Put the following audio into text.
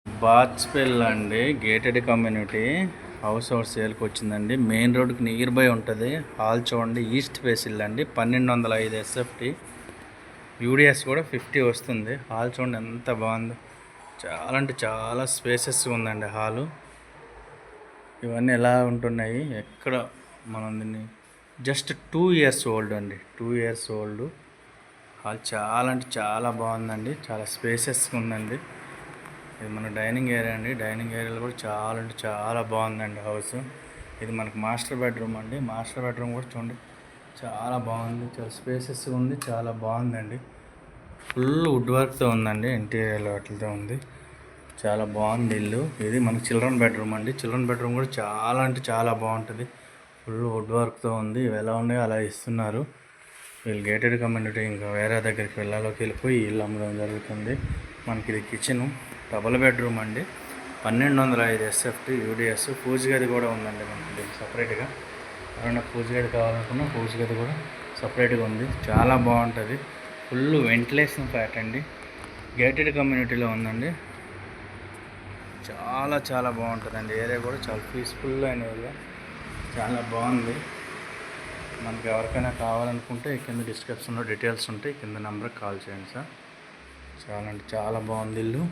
బాచ్పల్లి అండి, gated community house సేల్కి వచ్చిందండి. మెయిన్ రోడ్కి నియర్ బై ఉంటుంది. హాల్ చూడండి, ఈస్ట్ ఫేస్ ఇల్లు అండి. 1205 ఎస్ఎఫ్టీ, యూడిఎస్ కూడా 50 వస్తుంది. హాల్ చూడండి ఎంత బాగుందో, చాలా అంటే చాలా స్పేసెస్గా ఉందండి హాలు. ఇవన్నీ ఎలా ఉంటున్నాయి, ఎక్కడ మనం దీన్ని జస్ట్ 2 ఇయర్స్ ఓల్డ్ అండి, 2 ఇయర్స్ ఓల్డ్. హాల్ చాలా అంటే చాలా బాగుందండి, చాలా స్పేసెస్గా ఉందండి. ఇది మన డైనింగ్ ఏరియా అండి. డైనింగ్ ఏరియాలో కూడా చాలా అంటే చాలా బాగుందండి హౌస్. ఇది మనకు మాస్టర్ బెడ్రూమ్ అండి. మాస్టర్ బెడ్రూమ్ కూడా చూడండి చాలా బాగుంది, చాలా స్పేసెస్గా ఉంది, చాలా బాగుందండి. ఫుల్ వుడ్ వర్క్తో ఉందండి, ఇంటీరియర్ వాటితో ఉంది. చాలా బాగుంది ఇల్లు. ఇది మన చిల్డ్రన్ బెడ్రూమ్ అండి. చిల్డ్రన్ బెడ్రూమ్ కూడా చాలా అంటే చాలా బాగుంటుంది. ఫుల్ వుడ్ వర్క్తో ఉంది. ఇవి ఎలా ఉన్నాయో అలా ఇస్తున్నారు. వీళ్ళు గేటెడ్ కమ్యూనిటీ, ఇంకా వేరే దగ్గరికి వెళ్ళిపోయి ఇల్లు అమ్మడం జరుగుతుంది. మనకి ఇది కిచెను, డబుల్ బెడ్రూమ్ అండి. 1205 ఎస్ఎఫ్టీ, యూడిఎస్. పూజ గది కూడా ఉందండి మనకి సపరేట్గా. ఎవరైనా పూజ గది కావాలనుకున్నా పూజ గది కూడా సపరేట్గా ఉంది. చాలా బాగుంటుంది. ఫుల్ వెంటిలేషన్ ఫ్లాట్ అండి, గేటెడ్ కమ్యూనిటీలో ఉందండి. చాలా చాలా బాగుంటుందండి. ఏరియా కూడా చాలా పీస్ఫుల్ అయిన ఏరియా, చాలా బాగుంది. మనకి ఎవరికైనా కావాలనుకుంటే కింద డిస్క్రిప్షన్లో డీటెయిల్స్ ఉంటాయి, కింద నెంబర్కి కాల్ చేయండి సార్. చాలా అంటే చాలా బాగుంది ఇల్లు.